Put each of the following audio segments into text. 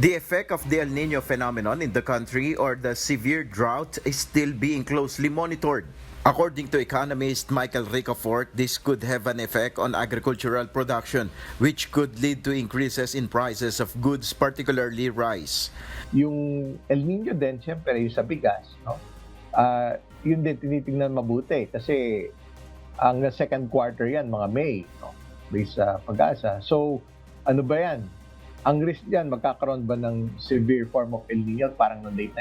The effect of the El Nino phenomenon in the country or the severe drought is still being closely monitored. According to economist Michael Ricafort, this could have an effect on agricultural production, which could lead to increases in prices of goods, particularly rice. Yung El Nino din, siyempre, yung sa bigas, no? Yun din tinitingnan mabuti kasi ang second quarter yan, mga May, no? Based sa Pag-asa. So, ano ba yan? Ang risk diyan, magkakaroon ba ng severe form of El Nino parang noong late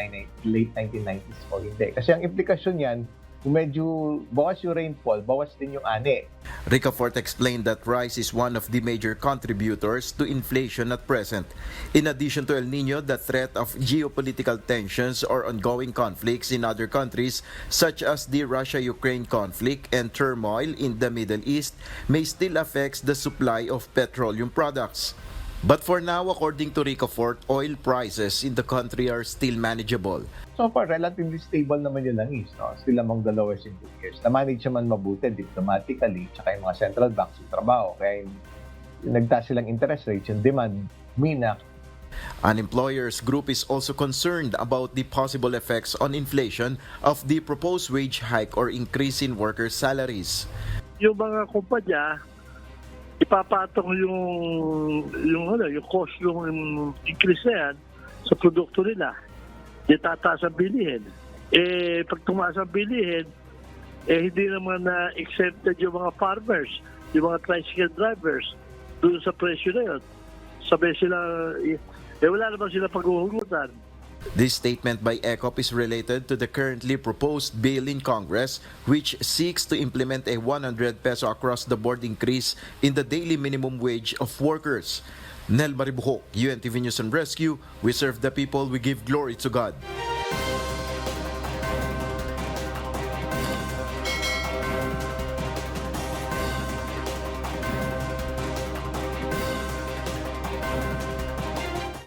1990s o hindi? Kasi ang implikasyon yan, kung medyo bawas yung rainfall, bawas din yung ani. Ricafort explained that rice is one of the major contributors to inflation at present. In addition to El Nino, the threat of geopolitical tensions or ongoing conflicts in other countries, such as the Russia-Ukraine conflict and turmoil in the Middle East, may still affect the supply of petroleum products. But for now, according to Ricafort, oil prices in the country are still manageable. So far, relatively stable naman yung langis, no? Still among the lowest in 2 years. Na-manage naman mabuti diplomatically, tsaka yung mga central banks yung trabaho. Kaya yung nagtaas silang interest rates, yung demand, minak. An employers group is also concerned about the possible effects on inflation of the proposed wage hike or increase in workers' salaries. Yung mga kumpanya, ipapatong yung cost yung increase na yan sa produkto nila. Di tataas ang bilihin. Pag tumaas ang bilihin, hindi naman na exempted yung mga farmers, yung mga tricycle drivers doon sa presyo na yun. Sabi sila, wala naman sila pag-uhugutan. This statement by ECOP is related to the currently proposed bill in Congress, which seeks to implement a 100 peso across-the-board increase in the daily minimum wage of workers. Nel Maribuhok, UNTV News and Rescue. We serve the people, we give glory to God.